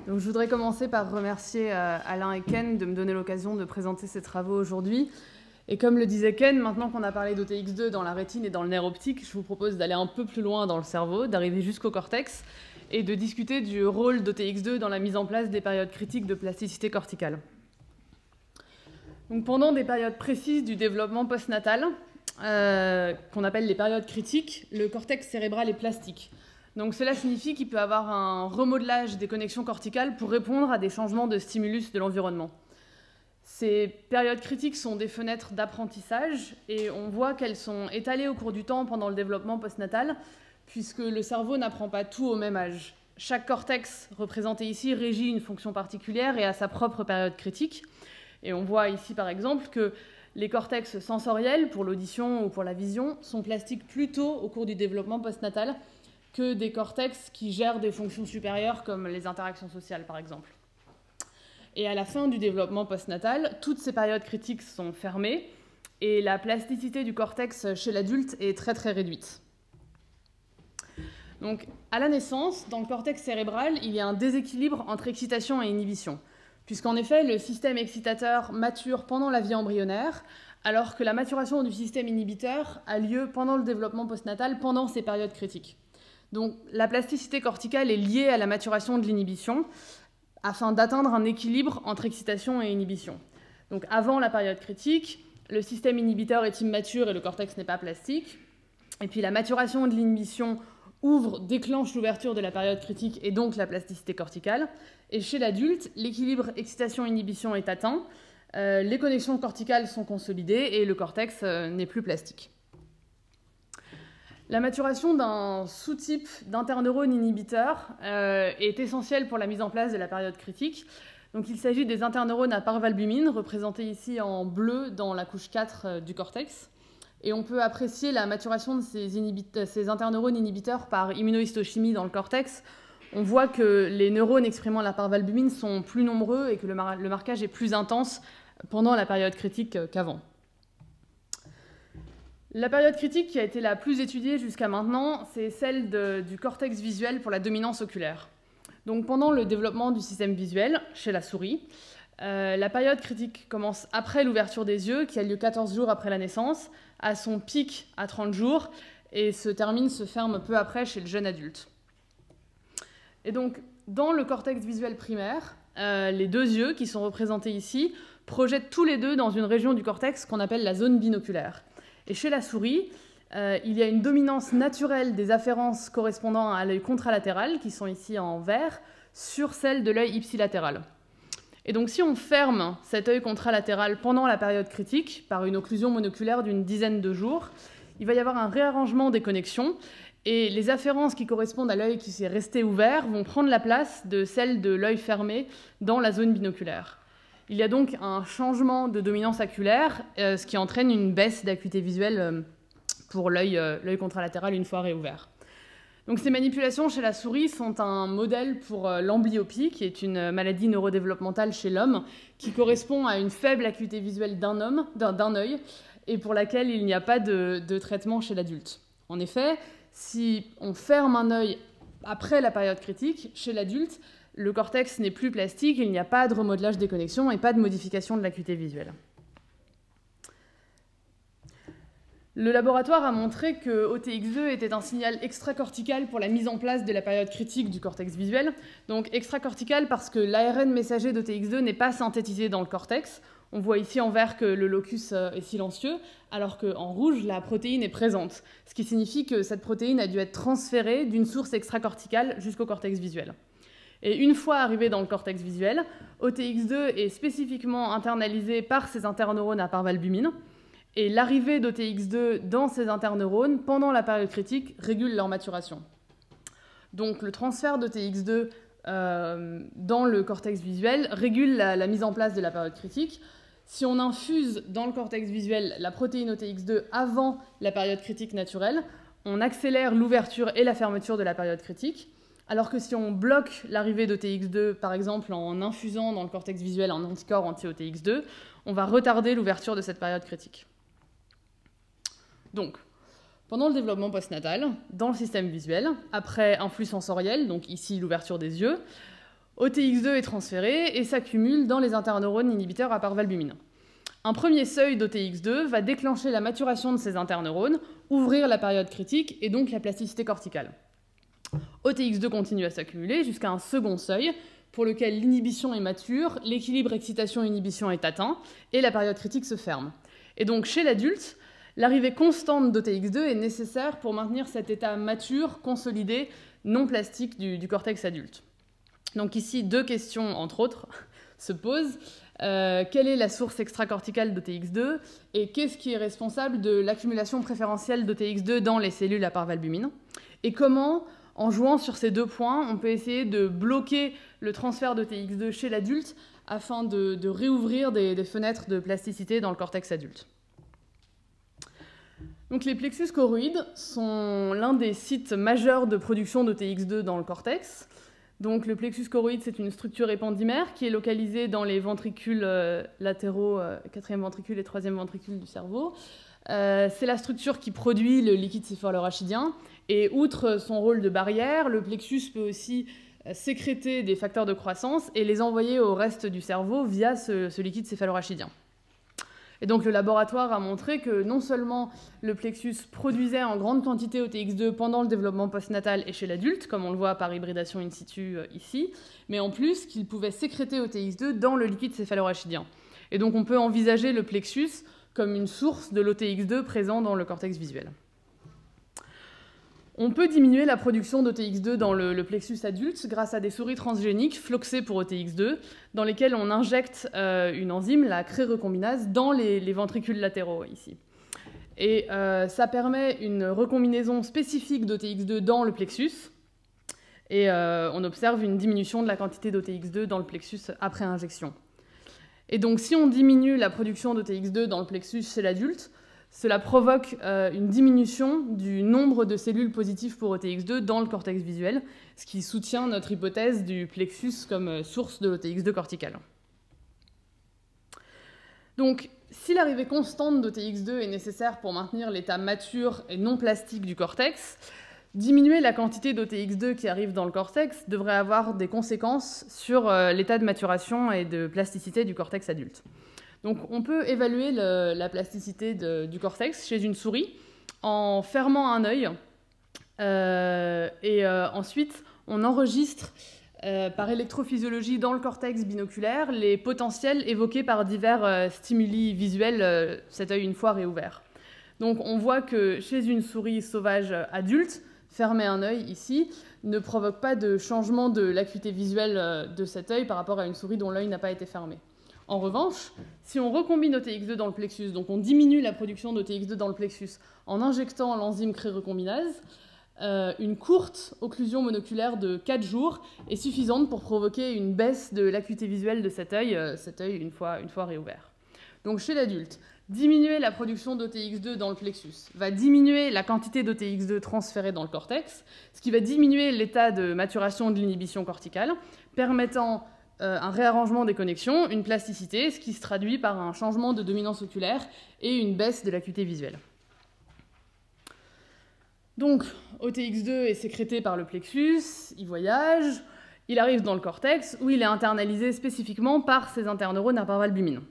Donc, je voudrais commencer par remercier Alain et Ken de me donner l'occasion de présenter ces travaux aujourd'hui. Et comme le disait Ken, maintenant qu'on a parlé d'OTX2 dans la rétine et dans le nerf optique, je vous propose d'aller un peu plus loin dans le cerveau, d'arriver jusqu'au cortex, et de discuter du rôle d'OTX2 dans la mise en place des périodes critiques de plasticité corticale. Donc, pendant des périodes précises du développement postnatal, qu'on appelle les périodes critiques, le cortex cérébral est plastique. Donc cela signifie qu'il peut avoir un remodelage des connexions corticales pour répondre à des changements de stimulus de l'environnement. Ces périodes critiques sont des fenêtres d'apprentissage et on voit qu'elles sont étalées au cours du temps pendant le développement postnatal puisque le cerveau n'apprend pas tout au même âge. Chaque cortex représenté ici régit une fonction particulière et a sa propre période critique. Et on voit ici par exemple que les cortex sensoriels pour l'audition ou pour la vision sont plastiques plus tôt au cours du développement postnatal que des cortex qui gèrent des fonctions supérieures comme les interactions sociales par exemple. Et à la fin du développement postnatal, toutes ces périodes critiques sont fermées et la plasticité du cortex chez l'adulte est très très réduite. Donc à la naissance, dans le cortex cérébral, il y a un déséquilibre entre excitation et inhibition, puisqu'en effet le système excitateur mature pendant la vie embryonnaire, alors que la maturation du système inhibiteur a lieu pendant le développement postnatal, pendant ces périodes critiques. Donc la plasticité corticale est liée à la maturation de l'inhibition afin d'atteindre un équilibre entre excitation et inhibition. Donc avant la période critique, le système inhibiteur est immature et le cortex n'est pas plastique. Et puis la maturation de l'inhibition déclenche l'ouverture de la période critique et donc la plasticité corticale. Et chez l'adulte, l'équilibre excitation-inhibition est atteint, les connexions corticales sont consolidées et le cortex n'est plus plastique. La maturation d'un sous-type d'interneurone inhibiteur est essentielle pour la mise en place de la période critique. Donc, il s'agit des interneurones à parvalbumine, représentés ici en bleu dans la couche 4 du cortex. Et on peut apprécier la maturation de ces interneurones inhibiteurs par immunohistochimie dans le cortex. On voit que les neurones exprimant la parvalbumine sont plus nombreux et que le marquage est plus intense pendant la période critique qu'avant. La période critique qui a été la plus étudiée jusqu'à maintenant, c'est celle du cortex visuel pour la dominance oculaire. Donc pendant le développement du système visuel, chez la souris, la période critique commence après l'ouverture des yeux, qui a lieu 14 jours après la naissance, à son pic à 30 jours, et se ferme peu après chez le jeune adulte. Et donc, dans le cortex visuel primaire, les deux yeux, qui sont représentés ici, projettent tous les deux dans une région du cortex qu'on appelle la zone binoculaire. Et chez la souris, il y a une dominance naturelle des afférences correspondant à l'œil contralatéral, qui sont ici en vert, sur celle de l'œil ipsilatéral. Et donc si on ferme cet œil contralatéral pendant la période critique, par une occlusion monoculaire d'une dizaine de jours, il va y avoir un réarrangement des connexions, et les afférences qui correspondent à l'œil qui s'est resté ouvert vont prendre la place de celles de l'œil fermé dans la zone binoculaire. Il y a donc un changement de dominance oculaire, ce qui entraîne une baisse d'acuité visuelle pour l'œil contralatéral une fois réouvert. Donc ces manipulations chez la souris sont un modèle pour l'amblyopie, qui est une maladie neurodéveloppementale chez l'homme, qui correspond à une faible acuité visuelle d'un œil, et pour laquelle il n'y a pas de traitement chez l'adulte. En effet, si on ferme un œil après la période critique, chez l'adulte, le cortex n'est plus plastique, il n'y a pas de remodelage des connexions et pas de modification de l'acuité visuelle. Le laboratoire a montré que OTX2 était un signal extracortical pour la mise en place de la période critique du cortex visuel. Donc extracortical parce que l'ARN messager d'OTX2 n'est pas synthétisé dans le cortex. On voit ici en vert que le locus est silencieux, alors qu'en rouge, la protéine est présente. Ce qui signifie que cette protéine a dû être transférée d'une source extracorticale jusqu'au cortex visuel. Et une fois arrivé dans le cortex visuel, OTX2 est spécifiquement internalisé par ces interneurones à parvalbumine. Et l'arrivée d'OTX2 dans ces interneurones pendant la période critique régule leur maturation. Donc le transfert d'OTX2 dans le cortex visuel régule la mise en place de la période critique. Si on infuse dans le cortex visuel la protéine OTX2 avant la période critique naturelle, on accélère l'ouverture et la fermeture de la période critique. Alors que si on bloque l'arrivée d'OTX2, par exemple en infusant dans le cortex visuel un anticorps anti-OTX2, on va retarder l'ouverture de cette période critique. Donc, pendant le développement postnatal, dans le système visuel, après un flux sensoriel, donc ici l'ouverture des yeux, OTX2 est transféré et s'accumule dans les interneurones inhibiteurs à parvalbumine. Un premier seuil d'OTX2 va déclencher la maturation de ces interneurones, ouvrir la période critique et donc la plasticité corticale. OTX2 continue à s'accumuler jusqu'à un second seuil pour lequel l'inhibition est mature, l'équilibre excitation-inhibition est atteint et la période critique se ferme. Et donc chez l'adulte, l'arrivée constante d'OTX2 est nécessaire pour maintenir cet état mature, consolidé, non plastique du cortex adulte. Donc ici, deux questions, entre autres, se posent. Quelle est la source extracorticale d'OTX2 et qu'est-ce qui est responsable de l'accumulation préférentielle d'OTX2 dans les cellules à parvalbumine? Et comment, en jouant sur ces deux points, on peut essayer de bloquer le transfert d'OTX2 chez l'adulte afin de réouvrir des fenêtres de plasticité dans le cortex adulte. Donc les plexus choroïdes sont l'un des sites majeurs de production d'OTX2 dans le cortex. Donc le plexus choroïde, c'est une structure épandymère qui est localisée dans les ventricules latéraux, 4e ventricule et 3e ventricule du cerveau. C'est la structure qui produit le liquide céphalorachidien. Et outre son rôle de barrière, le plexus peut aussi sécréter des facteurs de croissance et les envoyer au reste du cerveau via ce liquide céphalorachidien. Et donc le laboratoire a montré que non seulement le plexus produisait en grande quantité OTX2 pendant le développement postnatal et chez l'adulte, comme on le voit par hybridation in situ ici, mais en plus qu'il pouvait sécréter OTX2 dans le liquide céphalorachidien. Et donc on peut envisager le plexus comme une source de l'OTX2 présent dans le cortex visuel. On peut diminuer la production d'OTX2 dans le plexus adulte grâce à des souris transgéniques floxées pour OTX2, dans lesquelles on injecte une enzyme, la cré-recombinase, dans les ventricules latéraux ici. Et ça permet une recombinaison spécifique d'OTX2 dans le plexus, et on observe une diminution de la quantité d'OTX2 dans le plexus après injection. Et donc si on diminue la production d'OTX2 dans le plexus chez l'adulte, cela provoque une diminution du nombre de cellules positives pour OTX2 dans le cortex visuel, ce qui soutient notre hypothèse du plexus comme source de l'OTX2 cortical. Donc, si l'arrivée constante d'OTX2 est nécessaire pour maintenir l'état mature et non plastique du cortex, diminuer la quantité d'OTX2 qui arrive dans le cortex devrait avoir des conséquences sur l'état de maturation et de plasticité du cortex adulte. Donc on peut évaluer la plasticité du cortex chez une souris en fermant un œil ensuite on enregistre par électrophysiologie dans le cortex binoculaire les potentiels évoqués par divers stimuli visuels, cet œil une fois réouvert. Donc on voit que chez une souris sauvage adulte, fermer un œil ici ne provoque pas de changement de l'acuité visuelle de cet œil par rapport à une souris dont l'œil n'a pas été fermé. En revanche, si on recombine OTX2 dans le plexus, donc on diminue la production d'OTX2 dans le plexus en injectant l'enzyme cré-recombinase, une courte occlusion monoculaire de 4 jours est suffisante pour provoquer une baisse de l'acuité visuelle de cet œil une fois réouvert. Donc chez l'adulte, diminuer la production d'OTX2 dans le plexus va diminuer la quantité d'OTX2 transférée dans le cortex, ce qui va diminuer l'état de maturation de l'inhibition corticale, permettant un réarrangement des connexions, une plasticité, ce qui se traduit par un changement de dominance oculaire et une baisse de l'acuité visuelle. Donc, OTX2 est sécrété par le plexus, il voyage, il arrive dans le cortex, où il est internalisé spécifiquement par ces interneurones à parvalbumine.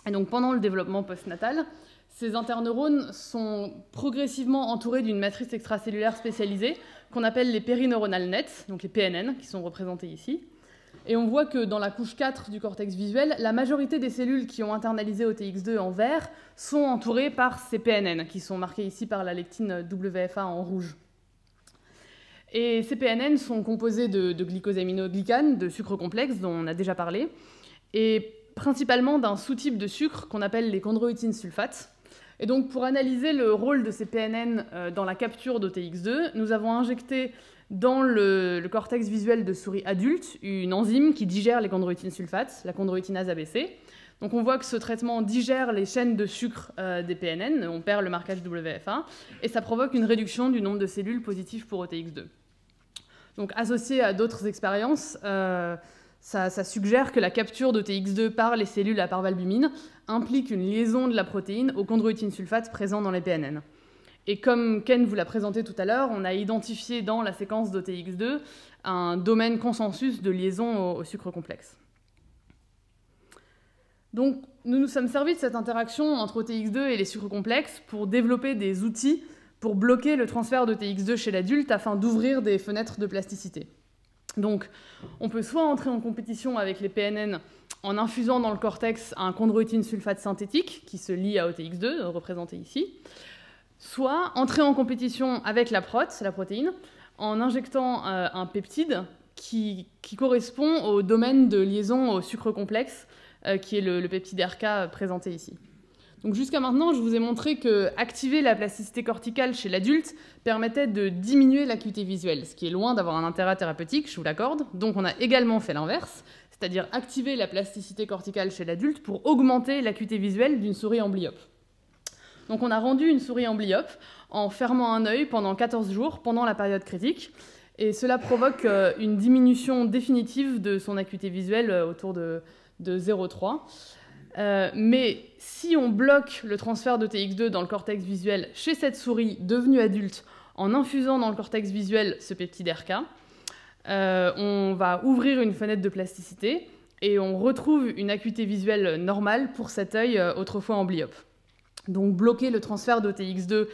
Et donc, pendant le développement postnatal, ces interneurones sont progressivement entourés d'une matrice extracellulaire spécialisée qu'on appelle les périneuronales nets, donc les PNN, qui sont représentés ici. Et on voit que dans la couche 4 du cortex visuel, la majorité des cellules qui ont internalisé OTX2 en vert sont entourées par ces PNN, qui sont marquées ici par la lectine WFA en rouge. Et ces PNN sont composés de glycosaminoglycanes, de sucres complexes, dont on a déjà parlé, et principalement d'un sous-type de sucre qu'on appelle les chondroïtine sulfates. Et donc pour analyser le rôle de ces PNN dans la capture d'OTX2, nous avons injecté dans le cortex visuel de souris adultes une enzyme qui digère les chondroïtine sulfates, la chondroïtinase ABC. Donc on voit que ce traitement digère les chaînes de sucre des PNN, on perd le marquage WFA, et ça provoque une réduction du nombre de cellules positives pour OTX2. Donc associé à d'autres expériences, ça suggère que la capture d'OTX2 par les cellules à parvalbumine implique une liaison de la protéine aux chondroïtine sulfates présents dans les PNN. Et comme Ken vous l'a présenté tout à l'heure, on a identifié dans la séquence d'OTX2 un domaine consensus de liaison au sucre complexe. Donc, nous nous sommes servis de cette interaction entre OTX2 et les sucres complexes pour développer des outils pour bloquer le transfert d'OTX2 chez l'adulte afin d'ouvrir des fenêtres de plasticité. Donc, on peut soit entrer en compétition avec les PNN en infusant dans le cortex un chondroïtine sulfate synthétique qui se lie à OTX2, représenté ici, soit entrer en compétition avec la protéine, en injectant un peptide qui correspond au domaine de liaison au sucre complexe, qui est le peptide RK présenté ici. Donc jusqu'à maintenant, je vous ai montré que activer la plasticité corticale chez l'adulte permettait de diminuer l'acuité visuelle, ce qui est loin d'avoir un intérêt thérapeutique, je vous l'accorde. Donc on a également fait l'inverse, c'est-à-dire activer la plasticité corticale chez l'adulte pour augmenter l'acuité visuelle d'une souris amblyope. Donc on a rendu une souris amblyope en fermant un œil pendant 14 jours, pendant la période critique, et cela provoque une diminution définitive de son acuité visuelle autour de 0,3. Mais si on bloque le transfert de TX2 dans le cortex visuel chez cette souris devenue adulte en infusant dans le cortex visuel ce peptide RK, on va ouvrir une fenêtre de plasticité et on retrouve une acuité visuelle normale pour cet œil autrefois amblyope. Donc bloquer le transfert de TX2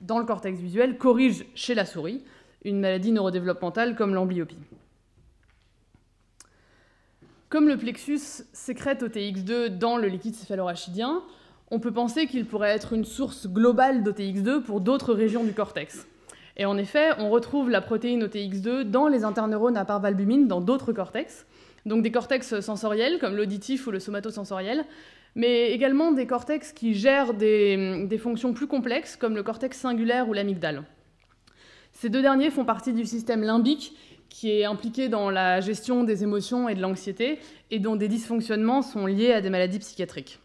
dans le cortex visuel corrige chez la souris une maladie neurodéveloppementale comme l'amblyopie. Comme le plexus sécrète OTX2 dans le liquide céphalorachidien, on peut penser qu'il pourrait être une source globale d'OTX2 pour d'autres régions du cortex. Et en effet, on retrouve la protéine OTX2 dans les interneurones à parvalbumine dans d'autres cortex, donc des cortex sensoriels comme l'auditif ou le somatosensoriel, mais également des cortex qui gèrent des fonctions plus complexes comme le cortex singulaire ou l'amygdale. Ces deux derniers font partie du système limbique qui est impliqué dans la gestion des émotions et de l'anxiété, et dont des dysfonctionnements sont liés à des maladies psychiatriques.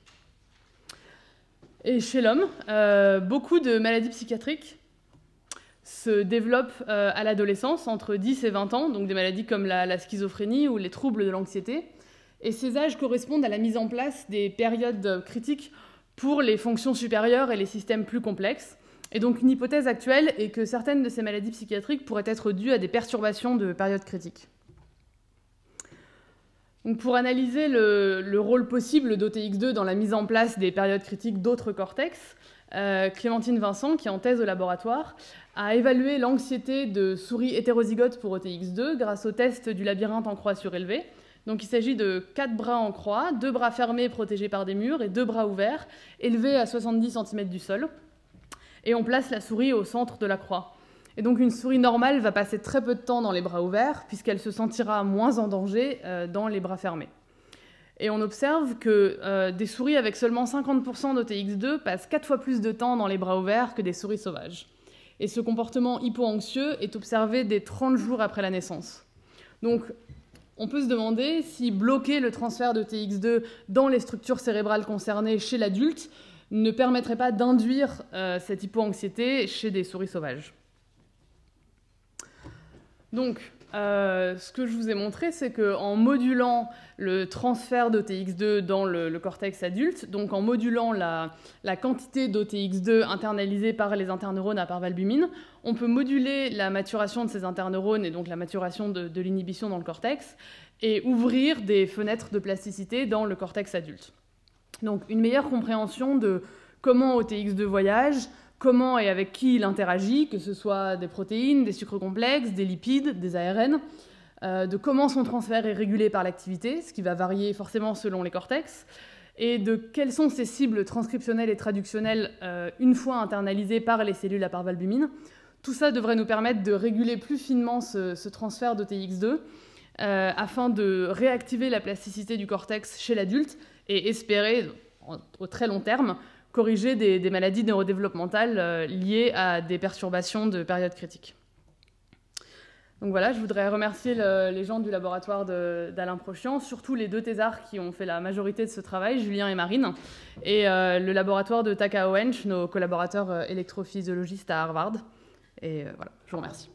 Et chez l'homme, beaucoup de maladies psychiatriques se développent à l'adolescence, entre 10 et 20 ans, donc des maladies comme la schizophrénie ou les troubles de l'anxiété. Et ces âges correspondent à la mise en place des périodes critiques pour les fonctions supérieures et les systèmes plus complexes. Et donc une hypothèse actuelle est que certaines de ces maladies psychiatriques pourraient être dues à des perturbations de périodes critiques. Donc pour analyser le rôle possible d'OTX2 dans la mise en place des périodes critiques d'autres cortex, Clémentine Vincent, qui est en thèse au laboratoire, a évalué l'anxiété de souris hétérozygotes pour OTX2 grâce au test du labyrinthe en croix surélevée. Donc il s'agit de 4 bras en croix, 2 bras fermés protégés par des murs et 2 bras ouverts, élevés à 70 cm du sol. Et on place la souris au centre de la croix. Et donc une souris normale va passer très peu de temps dans les bras ouverts, puisqu'elle se sentira moins en danger dans les bras fermés. Et on observe que des souris avec seulement 50% d'OTX2 passent 4 fois plus de temps dans les bras ouverts que des souris sauvages. Et ce comportement hypo-anxieux est observé dès 30 jours après la naissance. Donc on peut se demander si bloquer le transfert de TX2 dans les structures cérébrales concernées chez l'adulte ne permettrait pas d'induire cette hypo-anxiété chez des souris sauvages. Donc, ce que je vous ai montré, c'est qu'en modulant le transfert d'OTX2 dans le cortex adulte, donc en modulant la quantité d'OTX2 internalisée par les interneurones à parvalbumine, on peut moduler la maturation de ces interneurones et donc la maturation de l'inhibition dans le cortex et ouvrir des fenêtres de plasticité dans le cortex adulte. Donc une meilleure compréhension de comment OTX2 voyage, comment et avec qui il interagit, que ce soit des protéines, des sucres complexes, des lipides, des ARN, de comment son transfert est régulé par l'activité, ce qui va varier forcément selon les cortex, et de quelles sont ces cibles transcriptionnelles et traductionnelles une fois internalisées par les cellules à parvalbumine. Tout ça devrait nous permettre de réguler plus finement ce transfert d'OTX2 afin de réactiver la plasticité du cortex chez l'adulte et espérer, au très long terme, corriger des maladies neurodéveloppementales liées à des perturbations de période critique. Donc voilà, je voudrais remercier les gens du laboratoire d'Alain Prochian, surtout les 2 thésards qui ont fait la majorité de ce travail, Julien et Marine, et le laboratoire de Takao Hench, nos collaborateurs électrophysiologistes à Harvard. Et voilà, je vous remercie.